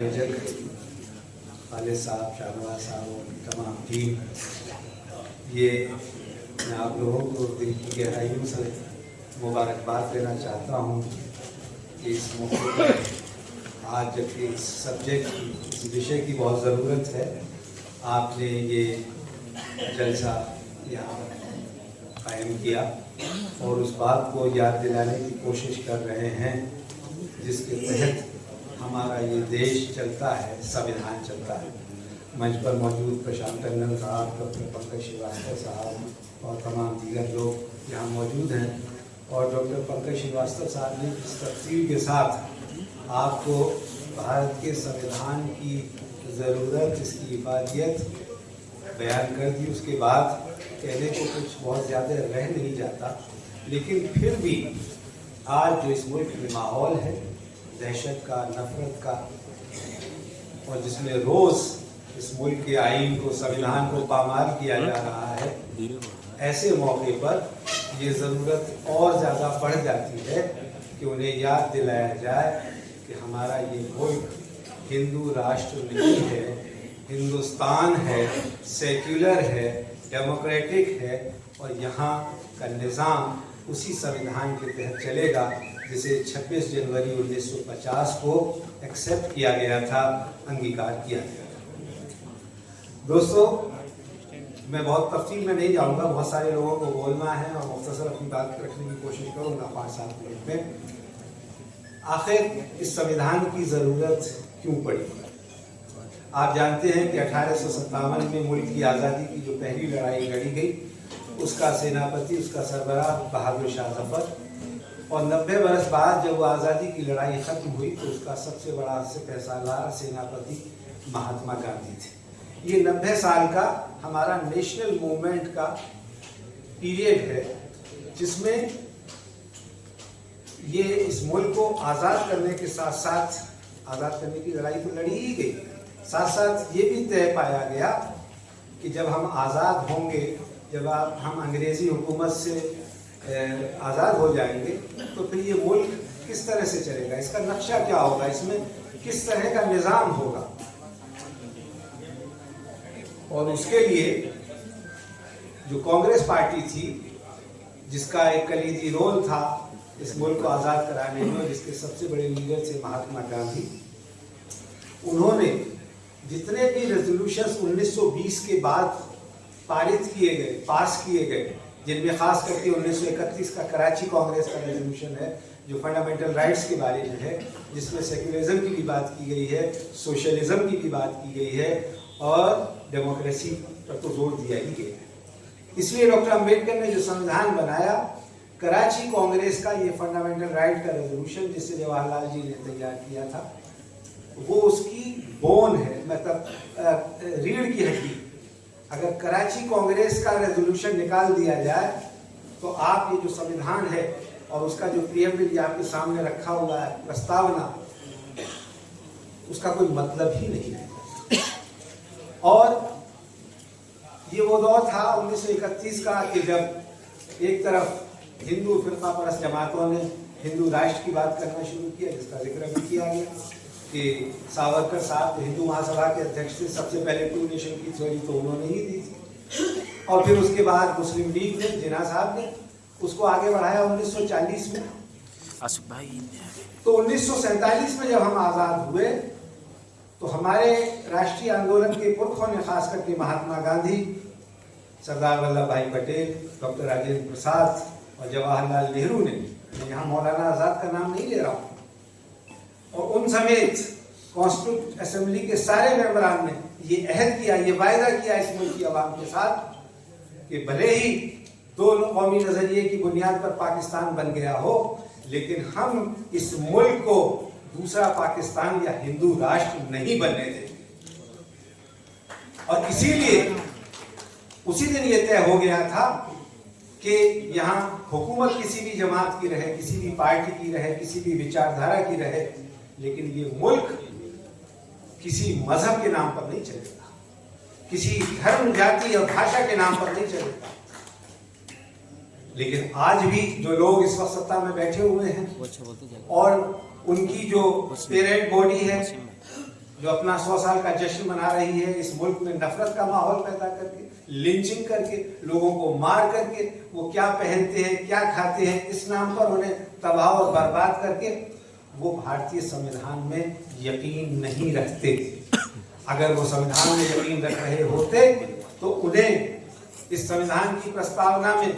आयोजक खालिद साहब, शाहनवाज साहब और तमाम टीम, ये मैं आप लोगों को दिल की गहराइयों से मुबारकबाद देना चाहता हूँ कि इस मौके पर आज जबकि इस सब्जेक्ट की, इस विषय की बहुत ज़रूरत है, आपने ये जलसा यहाँ कायम किया और उस बात को याद दिलाने की कोशिश कर रहे हैं जिसके तहत हमारा ये देश चलता है, संविधान चलता है। मंच पर मौजूद प्रशांत टंडन साहब, डॉक्टर पंकज श्रीवास्तव साहब और तमाम दीगर लोग यहाँ मौजूद हैं और डॉक्टर पंकज श्रीवास्तव साहब ने इस तफसील के साथ आपको भारत के संविधान की ज़रूरत, इसकी इफादियत बयान कर दी। उसके बाद कहने को कुछ बहुत ज़्यादा रह नहीं जाता, लेकिन फिर भी आज जो इस मुल्क में माहौल है दहशत का, नफरत का, और जिसमें रोज़ इस मुल्क के आईन को, संविधान को पामाल किया जा रहा है, ऐसे मौके पर ये ज़रूरत और ज़्यादा बढ़ जाती है कि उन्हें याद दिलाया जाए कि हमारा ये मुल्क हिंदू राष्ट्र नहीं है, हिंदुस्तान है, सेक्युलर है, डेमोक्रेटिक है और यहाँ का निज़ाम उसी संविधान के तहत चलेगा जिसे 26 जनवरी 1950 को एक्सेप्ट किया गया था, अंगीकार किया गया था। दोस्तों, मैं बहुत तफसील में नहीं जाऊंगा, बहुत सारे लोगों को बोलना है और मुख्तसर अपनी बात रखने की कोशिश करूंगा 5-7 मिनट में। आखिर इस संविधान की ज़रूरत क्यों पड़ी? आप जानते हैं कि 1857 में मुल्क की आज़ादी की जो पहली लड़ाई लड़ी गई, उसका सेनापति, उसका सरबराह बहादुर शाह जफर, और 90 बरस बाद जब वो आज़ादी की लड़ाई ख़त्म हुई तो उसका सबसे बड़ा सिपहसालार सेनापति महात्मा गांधी थे। ये 90 साल का हमारा नेशनल मूवमेंट का पीरियड है जिसमें ये इस मुल्क को आज़ाद करने के साथ साथ, आज़ाद करने की लड़ाई तो लड़ी ही गई, साथ साथ ये भी तय पाया गया कि जब हम आज़ाद होंगे, जब हम अंग्रेज़ी हुकूमत से आज़ाद हो जाएंगे तो फिर ये मुल्क किस तरह से चलेगा, इसका नक्शा क्या होगा, इसमें किस तरह का निज़ाम होगा। और उसके लिए जो कांग्रेस पार्टी थी, जिसका एक कलीदी रोल था इस मुल्क को आज़ाद कराने में, जिसके सबसे बड़े लीडर थे महात्मा गांधी, उन्होंने जितने भी रेजोल्यूशंस 1920 के बाद पारित किए गए, पास किए गए, जिनमें खास करके 1931 का कराची कांग्रेस का रेजोल्यूशन है जो फंडामेंटल राइट्स के बारे में है, जिसमें सेक्युलरिज्म की भी बात की गई है, सोशलिज्म की भी बात की गई है और डेमोक्रेसी पर तो जोर दिया ही गया है। इसलिए डॉक्टर अम्बेडकर ने जो संविधान बनाया, कराची कांग्रेस का ये फंडामेंटल राइट का रेजोल्यूशन जिसे जवाहरलाल जी ने तैयार किया था, वो उसकी बोन है, मतलब रीढ़ की हड्डी। अगर कराची कांग्रेस का रेजोल्यूशन निकाल दिया जाए तो आप ये जो संविधान है और उसका जो प्रियम्बल आपके सामने रखा हुआ है, प्रस्तावना, उसका कोई मतलब ही नहीं है। और ये वो दौर था 1931 का कि जब एक तरफ हिंदू फिरका परस्त जमातों ने हिंदू राष्ट्र की बात करना शुरू किया, जिसका जिक्र भी किया गया कि सावरकर साहब हिंदू महासभा के अध्यक्ष थे, सबसे पहले 2 नेशन की थ्योरी तो उन्होंने ही दी थी, और फिर उसके बाद मुस्लिम लीग ने, जिन्ना साहब ने उसको आगे बढ़ाया 1940 में। तो 1947 में जब हम आज़ाद हुए तो हमारे राष्ट्रीय आंदोलन के पुरखों ने, खास करके महात्मा गांधी, सरदार वल्लभ भाई पटेल, डॉक्टर राजेंद्र प्रसाद और जवाहरलाल नेहरू ने, मैं यहाँ मौलाना आज़ाद का नाम नहीं ले रहा हूँ, और उन समेत कॉन्स्टिट्यूंट असेंबली के सारे मेंबरान ने ये अहद किया, ये वायदा किया इस मुल्क की आवाम के साथ कि भले ही 2 कौमी नजरिए की बुनियाद पर पाकिस्तान बन गया हो, लेकिन हम इस मुल्क को दूसरा पाकिस्तान या हिंदू राष्ट्र नहीं बनने देंगे। और इसीलिए उसी दिन ये तय हो गया था कि यहाँ हुकूमत किसी भी जमात की रहे, किसी भी पार्टी की रहे, किसी भी विचारधारा की रहे, लेकिन ये मुल्क किसी मजहब के नाम पर नहीं चलेगा, किसी धर्म, जाति और भाषा के नाम पर नहीं चलेगा। लेकिन आज भी जो लोग इस वक्त सत्ता में बैठे हुए हैं और उनकी जो पेरेंट बॉडी है जो अपना 100 साल का जश्न मना रही है, इस मुल्क में नफरत का माहौल पैदा करके, लिंचिंग करके, लोगों को मार करके, वो क्या पहनते हैं, क्या खाते हैं, इस नाम पर उन्हें तबाह और बर्बाद करके, वो भारतीय संविधान में यकीन नहीं रखते। अगर वो संविधान में यकीन रख रहे होते तो उन्हें इस संविधान की प्रस्तावना में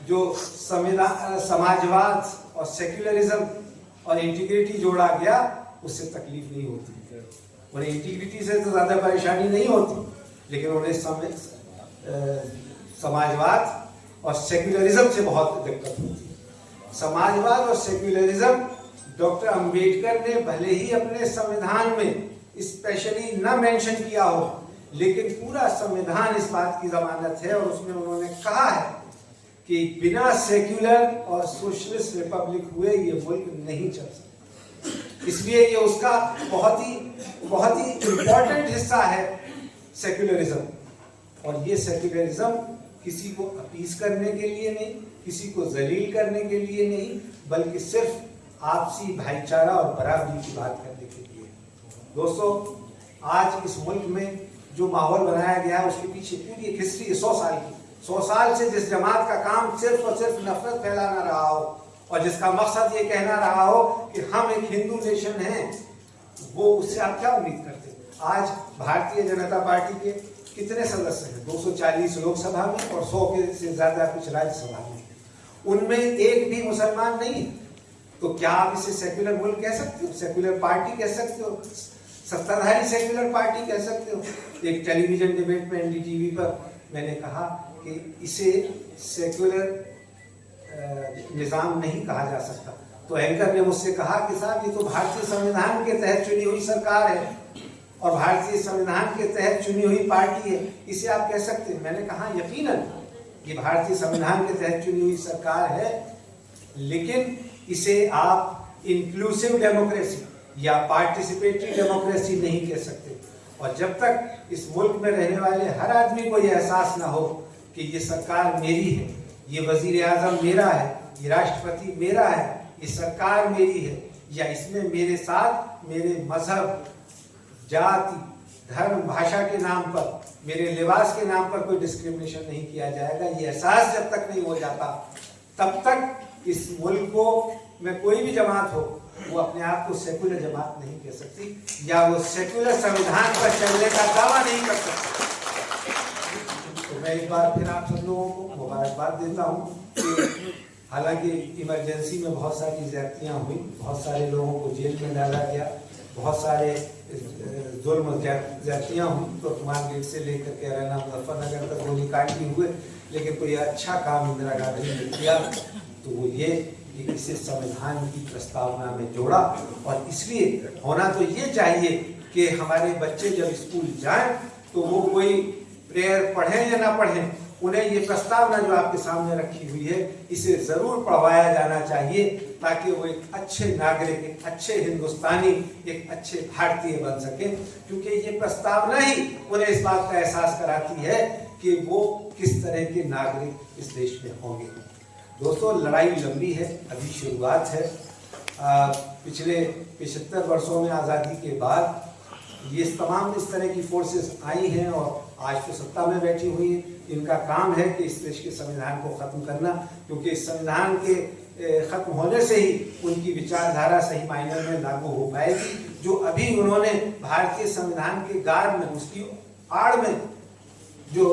जो समाजवाद और सेक्युलरिज्म और इंटीग्रिटी जोड़ा गया, उससे तकलीफ नहीं होती। उन्हें इंटीग्रिटी से तो ज्यादा परेशानी नहीं होती, लेकिन उन्हें समाजवाद और सेक्युलरिज्म से बहुत दिक्कत होती। समाजवाद और सेक्युलरिज्म डॉक्टर अंबेडकर ने भले ही अपने संविधान में स्पेशली न मेंशन किया हो, लेकिन पूरा संविधान इस बात की जमानत है, और उसमें उन्होंने कहा है कि बिना सेक्युलर और सोशलिस्ट रिपब्लिक हुए ये मुल्क नहीं चल सकता। इसलिए ये उसका बहुत ही इम्पोर्टेंट हिस्सा है सेक्युलरिज्म। और ये सेक्युलरिज्म किसी को अपीस करने के लिए नहीं, किसी को जलील करने के लिए नहीं, बल्कि सिर्फ आपसी भाईचारा और बराबरी की बात करने के लिए। दोस्तों, आज इस मुल्क में जो माहौल बनाया गया है, उसके पीछे पूरी एक हिस्ट्री है 100 साल की। 100 साल से जिस जमात का काम सिर्फ और सिर्फ नफरत फैलाना रहा हो, और जिसका मकसद ये कहना रहा हो कि हम एक हिंदू नेशन हैं, वो उससे आप क्या उम्मीद करते हैं? आज भारतीय जनता पार्टी के कितने सदस्य हैं? 240 लोकसभा में और 100 के से ज्यादा कुछ राज्यसभा में। उनमें एक भी मुसलमान नहीं। तो क्या आप इसे सेक्युलर मुल्क कह सकते हो? सेक्युलर पार्टी कह सकते हो? सत्ताधारी सेक्युलर पार्टी कह सकते हो? एक टेलीविजन डिबेट में एनडीटीवी पर मैंने कहा कि इसे सेक्युलर निजाम नहीं कहा जा सकता। तो एंकर ने मुझसे कहा कि साहब, ये तो भारतीय संविधान के तहत चुनी हुई सरकार है और भारतीय संविधान के तहत चुनी हुई पार्टी है, इसे आप कह सकते हैं? मैंने कहा यकीनन ये भारतीय संविधान के तहत चुनी हुई सरकार है, लेकिन इसे आप इंक्लूसिव डेमोक्रेसी या पार्टिसिपेटरी डेमोक्रेसी नहीं कह सकते। और जब तक इस मुल्क में रहने वाले हर आदमी को यह एहसास ना हो कि ये सरकार मेरी है, ये वजीर आजम मेरा है, ये राष्ट्रपति मेरा है, ये सरकार मेरी है, या इसमें मेरे साथ मेरे मजहब, जाति, धर्म, भाषा के नाम पर, मेरे लिबास के नाम पर कोई डिस्क्रिमिनेशन नहीं किया जाएगा, ये एहसास जब तक नहीं हो जाता, तब तक इस मुल्क को में कोई भी जमात हो, वो अपने आप को सेक्युलर जमात नहीं कह सकती, या वो सेक्युलर संविधान पर चलने का दावा नहीं कर सकती। तो मैं एक बार फिर आप सब लोगों को मुबारकबाद देता हूँ कि हालांकि इमरजेंसी में बहुत सारी ज्यादतियाँ हुई, बहुत सारे लोगों को जेल में डाला गया, बहुत सारे जुल्म ज्यादतियाँ हुई, तो कुमार गेट से लेकर के अरेना मुजफ्फरनगर तक गोलीकांड भी हुए, लेकिन कोई अच्छा काम इंदिरा गांधी ने किया तो वो ये कि इसे संविधान की प्रस्तावना में जोड़ा। और इसलिए होना तो ये चाहिए कि हमारे बच्चे जब स्कूल जाएं तो वो कोई प्रेयर पढ़ें या ना पढ़ें, उन्हें ये प्रस्तावना जो आपके सामने रखी हुई है, इसे जरूर पढ़वाया जाना चाहिए, ताकि वो एक अच्छे नागरिक, एक अच्छे हिंदुस्तानी, एक अच्छे भारतीय बन सके। क्योंकि ये प्रस्तावना ही उन्हें इस बात का एहसास कराती है कि वो किस तरह के नागरिक इस देश में होंगे। दोस्तों, लड़ाई लंबी है, अभी शुरुआत है। पिछले 75 वर्षों में आज़ादी के बाद ये तमाम इस तरह की फोर्सेस आई हैं और आज तो सत्ता में बैठी हुई है। इनका काम है कि इस देश के संविधान को ख़त्म करना, क्योंकि इस संविधान के ख़त्म होने से ही उनकी विचारधारा सही मायने में लागू हो पाएगी। जो अभी उन्होंने भारतीय संविधान के गार में, उसकी आड़ में जो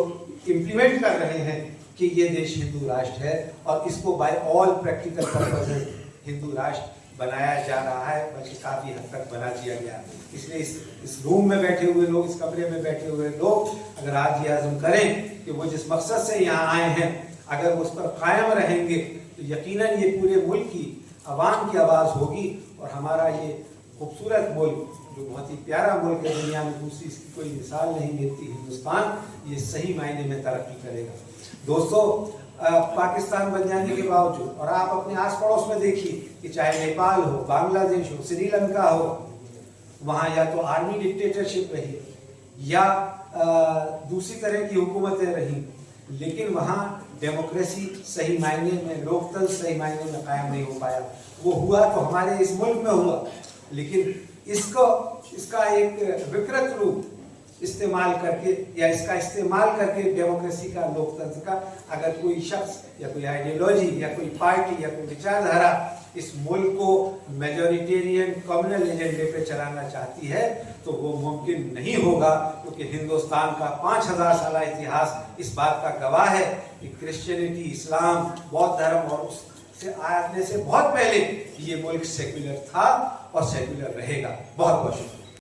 इम्प्लीमेंट कर रहे हैं कि ये देश हिंदू राष्ट्र है और इसको by all practical purposes Hindu राष्ट्र बनाया जा रहा है, बल्कि काफ़ी हद तक बना दिया गया। इसलिए इस रूम में बैठे हुए लोग, इस कमरे में बैठे हुए लोग अगर आज ये आज़म करें कि वो जिस मकसद से यहाँ आए हैं, अगर वो उस पर कायम रहेंगे, तो यकीनन ये पूरे मुल्क की आवाम की आवाज़ होगी और हमारा ये खूबसूरत मुल्क, जो बहुत ही प्यारा मुल्क है, दुनिया में दूसरी इसकी कोई मिसाल नहीं मिलती, हिंदुस्तान, ये सही मायने में तरक्की करेगा। दोस्तों, पाकिस्तान बन जाने के बावजूद, और आप अपने आस पड़ोस में देखिए कि चाहे नेपाल हो, बांग्लादेश हो, श्रीलंका हो, वहाँ या तो आर्मी डिक्टेटरशिप रही या दूसरी तरह की हुकूमतें रही, लेकिन वहाँ डेमोक्रेसी सही मायने में, लोकतंत्र सही मायने में कायम नहीं हो पाया। वो हुआ तो हमारे इस मुल्क में हुआ, लेकिन इसको इसका एक विकृत रूप इस्तेमाल करके या इसका इस्तेमाल करके डेमोक्रेसी का, लोकतंत्र का अगर कोई शख्स या कोई आइडियोलॉजी या कोई पार्टी या कोई विचारधारा इस मुल्क को मेजोरिटेरियन कम्युनल एजेंडे पे चलाना चाहती है तो वो मुमकिन नहीं होगा, क्योंकि हिंदुस्तान का 5000 साल इतिहास इस बात का गवाह है कि क्रिश्चियनिटी, इस्लाम, बौद्ध धर्म और उससे आने से बहुत पहले ये मुल्क सेक्युलर था और सेक्युलर रहेगा। बहुत बहुत शुक्रिया।